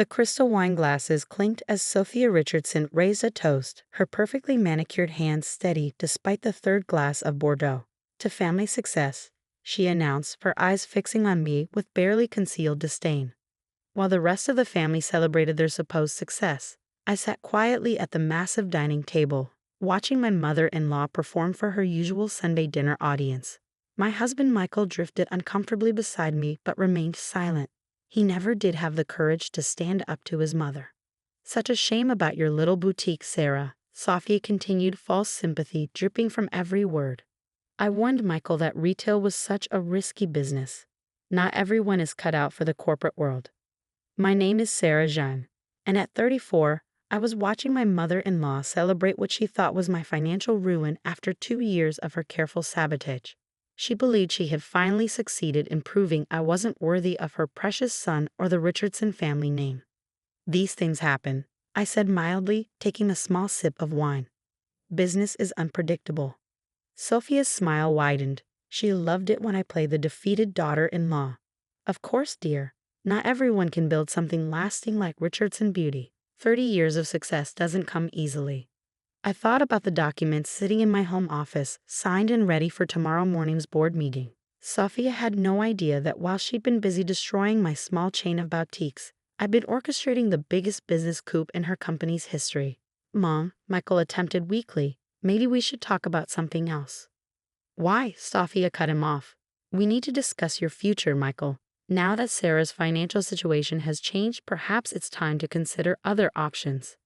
The crystal wine glasses clinked as Sophia Richardson raised a toast, her perfectly manicured hands steady despite the third glass of Bordeaux. "To family success," she announced, her eyes fixing on me with barely concealed disdain. While the rest of the family celebrated their supposed success, I sat quietly at the massive dining table, watching my mother-in-law perform for her usual Sunday dinner audience. My husband Michael drifted uncomfortably beside me but remained silent. He never did have the courage to stand up to his mother. "Such a shame about your little boutique, Sarah," Sophia continued, false sympathy dripping from every word. "I warned Michael that retail was such a risky business. Not everyone is cut out for the corporate world. My name is Sarah Jeanne, and at 34, I was watching my mother-in-law celebrate what she thought was my financial ruin after 2 years of her careful sabotage. She believed she had finally succeeded in proving I wasn't worthy of her precious son or the Richardson family name. These things happen," I said mildly, taking a small sip of wine. "Business is unpredictable." Sophia's smile widened. She loved it when I played the defeated daughter-in-law. "Of course, dear. Not everyone can build something lasting like Richardson Beauty. 30 years of success doesn't come easily." I thought about the documents sitting in my home office, signed and ready for tomorrow morning's board meeting. Sophia had no idea that while she'd been busy destroying my small chain of boutiques, I'd been orchestrating the biggest business coup in her company's history. "Mom," Michael attempted weakly, "maybe we should talk about something else." "Why?" Sophia cut him off. "We need to discuss your future, Michael. Now that Sarah's financial situation has changed, perhaps it's time to consider other options."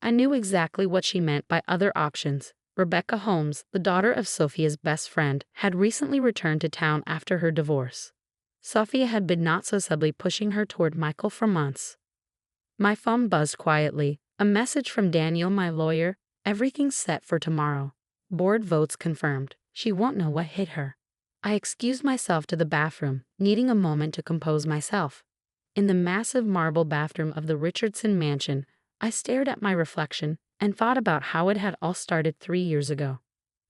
I knew exactly what she meant by other options. Rebecca Holmes, the daughter of Sophia's best friend, had recently returned to town after her divorce. Sophia had been not so subtly pushing her toward Michael for months. My phone buzzed quietly. A message from Daniel, my lawyer. "Everything's set for tomorrow. Board votes confirmed." She won't know what hit her. I excused myself to the bathroom, needing a moment to compose myself. In the massive marble bathroom of the Richardson mansion, I stared at my reflection and thought about how it had all started 3 years ago.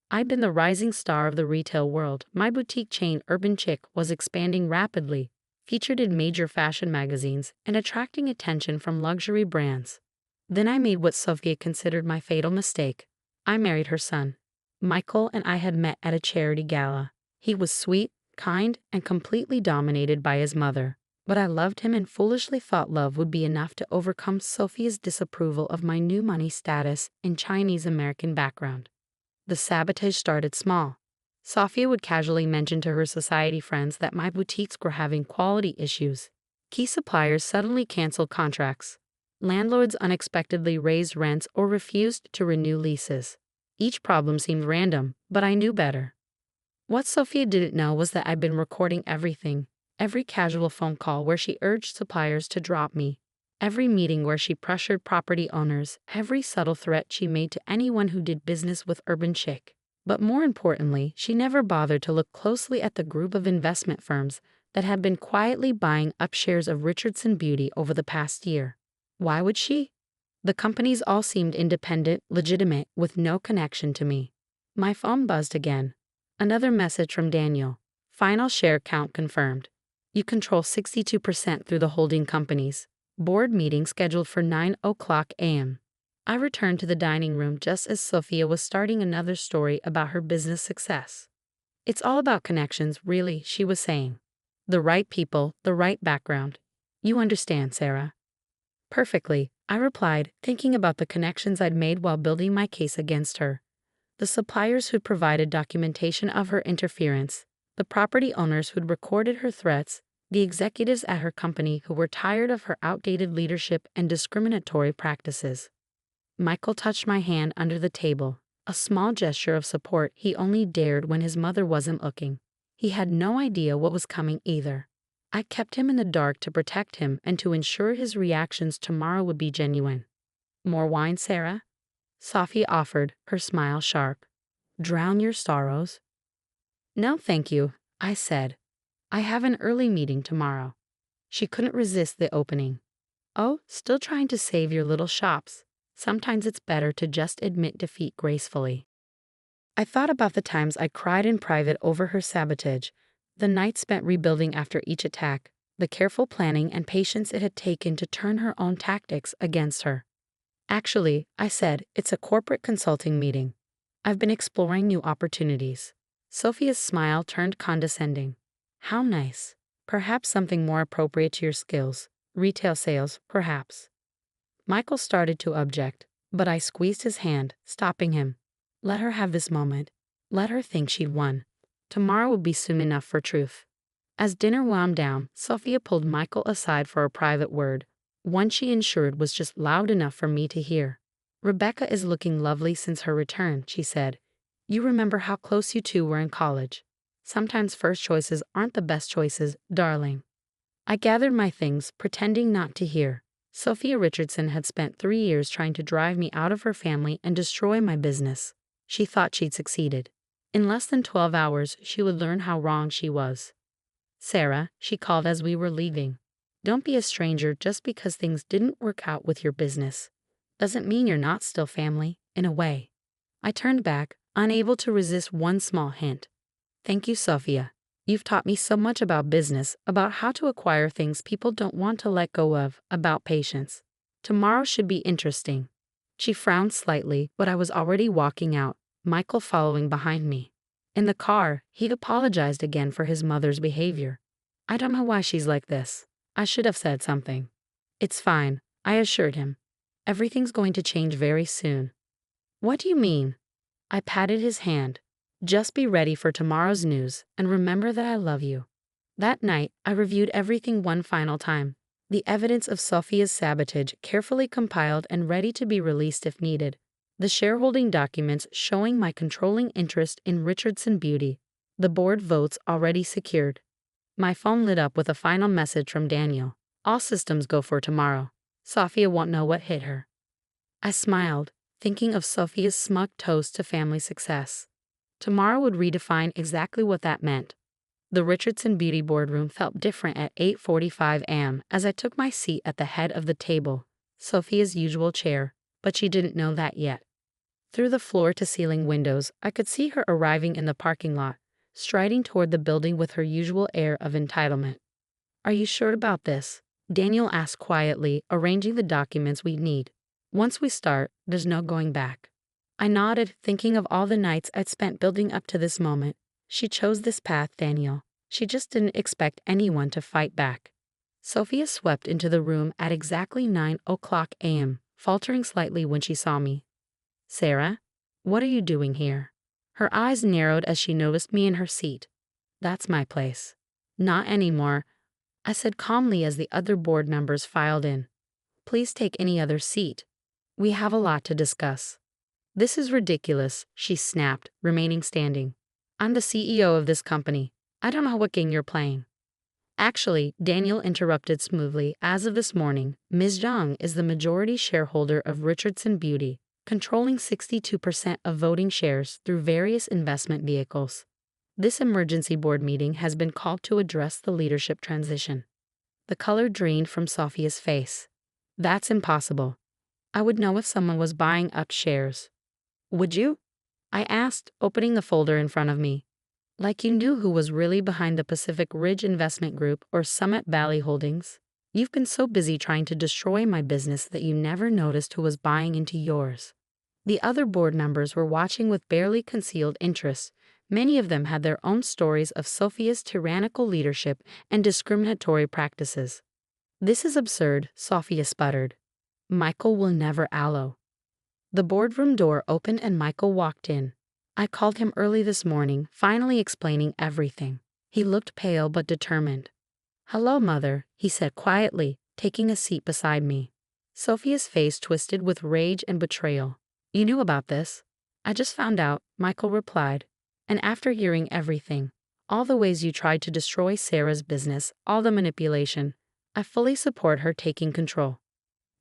I'd been the rising star of the retail world. My boutique chain, Urban Chic, was expanding rapidly, featured in major fashion magazines, and attracting attention from luxury brands. Then I made what Sophia considered my fatal mistake. I married her son. Michael and I had met at a charity gala. He was sweet, kind, and completely dominated by his mother. But I loved him and foolishly thought love would be enough to overcome Sophia's disapproval of my new money status and Chinese-American background. The sabotage started small. Sophia would casually mention to her society friends that my boutiques were having quality issues. Key suppliers suddenly canceled contracts. Landlords unexpectedly raised rents or refused to renew leases. Each problem seemed random, but I knew better. What Sophia didn't know was that I'd been recording everything. Every casual phone call where she urged suppliers to drop me, every meeting where she pressured property owners, every subtle threat she made to anyone who did business with Urban Chic. But more importantly, she never bothered to look closely at the group of investment firms that had been quietly buying up shares of Richardson Beauty over the past year. Why would she? The companies all seemed independent, legitimate, with no connection to me. My phone buzzed again. Another message from Daniel. "Final share count confirmed. You control 62% through the holding companies. Board meeting scheduled for 9:00 a.m. I returned to the dining room just as Sophia was starting another story about her business success. "It's all about connections, really," she was saying. "The right people, the right background. You understand, Sarah." "Perfectly," I replied, thinking about the connections I'd made while building my case against her. The suppliers who'd provided documentation of her interference, the property owners who'd recorded her threats, the executives at her company who were tired of her outdated leadership and discriminatory practices. Michael touched my hand under the table, a small gesture of support he only dared when his mother wasn't looking. He had no idea what was coming either. I kept him in the dark to protect him and to ensure his reactions tomorrow would be genuine. "More wine, Sarah?" Sophie offered, her smile sharp. "Drown your sorrows?" "No, thank you," I said. "I have an early meeting tomorrow." She couldn't resist the opening. "Oh, still trying to save your little shops. Sometimes it's better to just admit defeat gracefully." I thought about the times I cried in private over her sabotage, the nights spent rebuilding after each attack, the careful planning and patience it had taken to turn her own tactics against her. Actually, I said, it's a corporate consulting meeting. I've been exploring new opportunities. Sophia's smile turned condescending. How nice. Perhaps something more appropriate to your skills. Retail sales, perhaps. Michael started to object, but I squeezed his hand, stopping him. Let her have this moment. Let her think she'd won. Tomorrow will be soon enough for truth. As dinner wound down, Sophia pulled Michael aside for a private word, one she ensured was just loud enough for me to hear. Rebecca is looking lovely since her return, she said. You remember how close you two were in college. Sometimes first choices aren't the best choices, darling. I gathered my things, pretending not to hear. Sophia Richardson had spent 3 years trying to drive me out of her family and destroy my business. She thought she'd succeeded. In less than 12 hours, she would learn how wrong she was. Sarah, she called as we were leaving. Don't be a stranger just because things didn't work out with your business. Doesn't mean you're not still family, in a way. I turned back, unable to resist one small hint. Thank you, Sophia. You've taught me so much about business, about how to acquire things people don't want to let go of, about patience. Tomorrow should be interesting. She frowned slightly, but I was already walking out, Michael following behind me. In the car, he'd apologized again for his mother's behavior. I don't know why she's like this. I should have said something. It's fine, I assured him. Everything's going to change very soon. What do you mean? I patted his hand. Just be ready for tomorrow's news, and remember that I love you. That night, I reviewed everything one final time. The evidence of Sophia's sabotage carefully compiled and ready to be released if needed. The shareholding documents showing my controlling interest in Richardson Beauty. The board votes already secured. My phone lit up with a final message from Daniel. All systems go for tomorrow. Sophia won't know what hit her. I smiled, thinking of Sophia's smug toast to family success. Tomorrow would redefine exactly what that meant. The Richardson Beauty boardroom felt different at 8:45 a.m. as I took my seat at the head of the table, Sophia's usual chair, but she didn't know that yet. Through the floor-to-ceiling windows, I could see her arriving in the parking lot, striding toward the building with her usual air of entitlement. Are you sure about this? Daniel asked quietly, arranging the documents we need. Once we start, there's no going back. I nodded, thinking of all the nights I'd spent building up to this moment. She chose this path, Daniel. She just didn't expect anyone to fight back. Sophia swept into the room at exactly 9:00 a.m., faltering slightly when she saw me. Sarah, what are you doing here? Her eyes narrowed as she noticed me in her seat. That's my place. Not anymore, I said calmly as the other board members filed in. Please take any other seat. We have a lot to discuss. This is ridiculous, she snapped, remaining standing. I'm the CEO of this company. I don't know what game you're playing. Actually, Daniel interrupted smoothly, as of this morning, Ms. Zhang is the majority shareholder of Richardson Beauty, controlling 62% of voting shares through various investment vehicles. This emergency board meeting has been called to address the leadership transition. The color drained from Sophia's face. That's impossible. I would know if someone was buying up shares. Would you? I asked, opening the folder in front of me. Like you knew who was really behind the Pacific Ridge Investment Group or Summit Valley Holdings? You've been so busy trying to destroy my business that you never noticed who was buying into yours. The other board members were watching with barely concealed interest. Many of them had their own stories of Sophia's tyrannical leadership and discriminatory practices. This is absurd, Sophia sputtered. Michael will never allow. The boardroom door opened and Michael walked in. I called him early this morning, finally explaining everything. He looked pale but determined. Hello, Mother, he said quietly, taking a seat beside me. Sophia's face twisted with rage and betrayal. You knew about this? I just found out, Michael replied. And after hearing everything, all the ways you tried to destroy Sarah's business, all the manipulation, I fully support her taking control.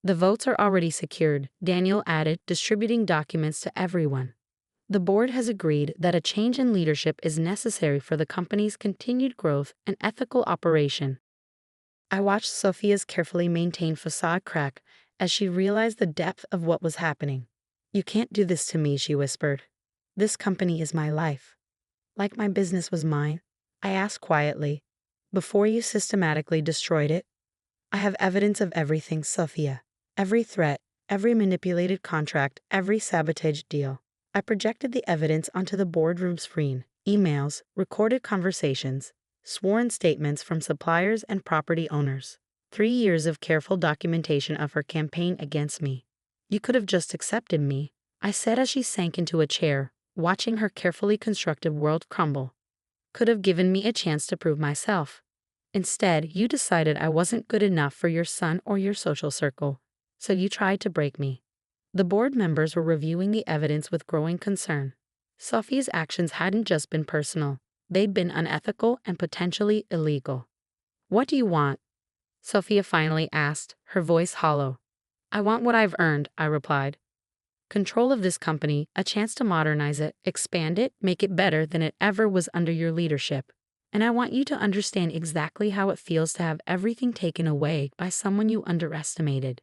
The votes are already secured, Daniel added, distributing documents to everyone. The board has agreed that a change in leadership is necessary for the company's continued growth and ethical operation. I watched Sophia's carefully maintained facade crack as she realized the depth of what was happening. You can't do this to me, she whispered. This company is my life. Like my business was mine? I asked quietly. before you systematically destroyed it. I have evidence of everything, Sophia. Every threat, every manipulated contract, every sabotaged deal. I projected the evidence onto the boardroom screen, emails, recorded conversations, sworn statements from suppliers and property owners. 3 years of careful documentation of her campaign against me. You could have just accepted me, I said as she sank into a chair, watching her carefully constructed world crumble. Could have given me a chance to prove myself. Instead, you decided I wasn't good enough for your son or your social circle, so you tried to break me. The board members were reviewing the evidence with growing concern. Sophia's actions hadn't just been personal, they'd been unethical and potentially illegal. What do you want? Sophia finally asked, her voice hollow. I want what I've earned, I replied. Control of this company, a chance to modernize it, expand it, make it better than it ever was under your leadership. And I want you to understand exactly how it feels to have everything taken away by someone you underestimated.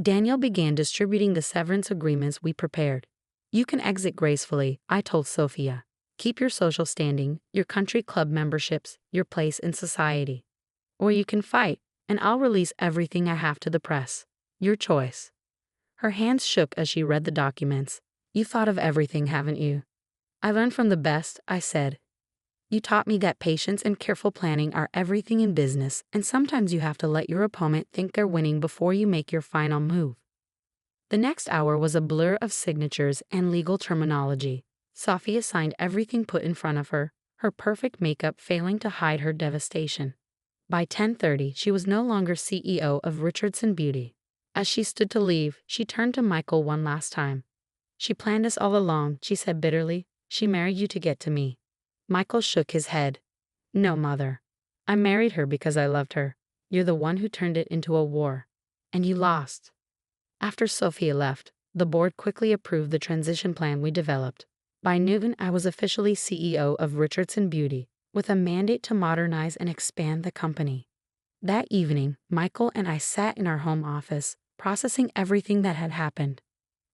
Daniel began distributing the severance agreements we prepared. You can exit gracefully, I told Sophia. Keep your social standing, your country club memberships, your place in society. Or you can fight, and I'll release everything I have to the press. Your choice. Her hands shook as she read the documents. You thought of everything, haven't you? I learned from the best, I said. You taught me that patience and careful planning are everything in business, and sometimes you have to let your opponent think they're winning before you make your final move. The next hour was a blur of signatures and legal terminology. Sophia signed everything put in front of her, her perfect makeup failing to hide her devastation. By 10:30, she was no longer CEO of Richardson Beauty. As she stood to leave, she turned to Michael one last time. She planned this all along, she said bitterly. She married you to get to me. Michael shook his head. No, Mother. I married her because I loved her. You're the one who turned it into a war. And you lost. After Sophia left, the board quickly approved the transition plan we developed. By noon, I was officially CEO of Richardson Beauty, with a mandate to modernize and expand the company. That evening, Michael and I sat in our home office, processing everything that had happened.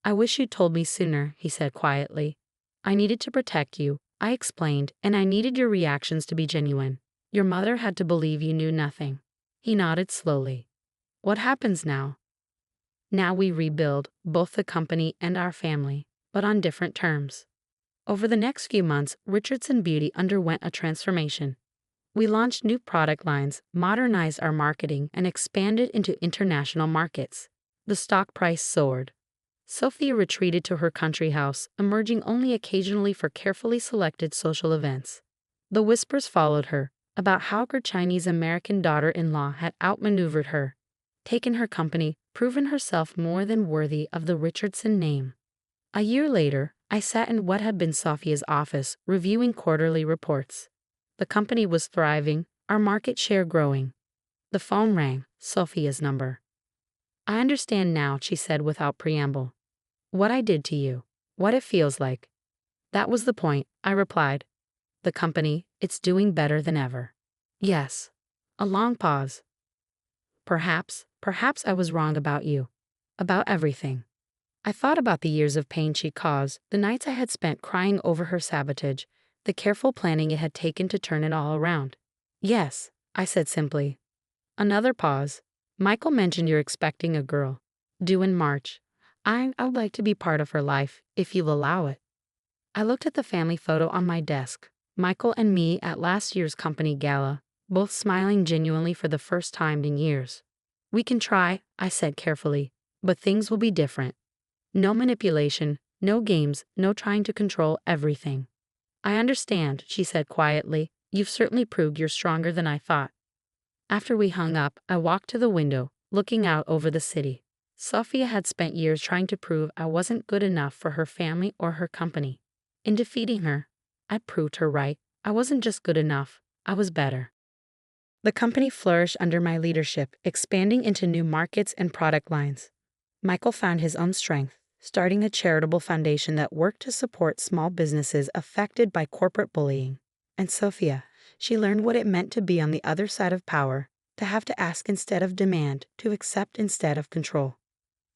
I wish you'd told me sooner, he said quietly. I needed to protect you, I explained, and I needed your reactions to be genuine. Your mother had to believe you knew nothing. He nodded slowly. What happens now? Now we rebuild, both the company and our family, but on different terms. Over the next few months, Richardson Beauty underwent a transformation. We launched new product lines, modernized our marketing, and expanded into international markets. The stock price soared. Sophia retreated to her country house, emerging only occasionally for carefully selected social events. The whispers followed her, about how her Chinese-American daughter-in-law had outmaneuvered her, taken her company, proven herself more than worthy of the Richardson name. A year later, I sat in what had been Sophia's office, reviewing quarterly reports. The company was thriving, our market share growing. The phone rang, Sophia's number. I understand now, she said without preamble. What I did to you, what it feels like. That was the point, I replied. The company, it's doing better than ever. Yes. A long pause. Perhaps I was wrong about you. About everything. I thought about the years of pain she caused, the nights I had spent crying over her sabotage, the careful planning it had taken to turn it all around. Yes, I said simply. Another pause. Michael mentioned you're expecting a girl. Due in March. I'd like to be part of her life, if you'll allow it. I looked at the family photo on my desk. Michael and me at last year's company gala, both smiling genuinely for the first time in years. We can try, I said carefully, but things will be different. No manipulation, no games, no trying to control everything. I understand, she said quietly. You've certainly proved you're stronger than I thought. After we hung up, I walked to the window, looking out over the city. Sophia had spent years trying to prove I wasn't good enough for her family or her company. In defeating her, I proved her right. I wasn't just good enough, I was better. The company flourished under my leadership, expanding into new markets and product lines. Michael found his own strength, starting a charitable foundation that worked to support small businesses affected by corporate bullying. And Sophia, she learned what it meant to be on the other side of power, to have to ask instead of demand, to accept instead of control.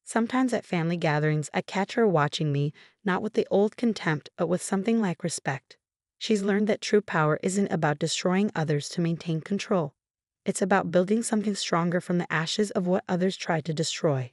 Sometimes at family gatherings, I catch her watching me, not with the old contempt, but with something like respect. She's learned that true power isn't about destroying others to maintain control. It's about building something stronger from the ashes of what others tried to destroy.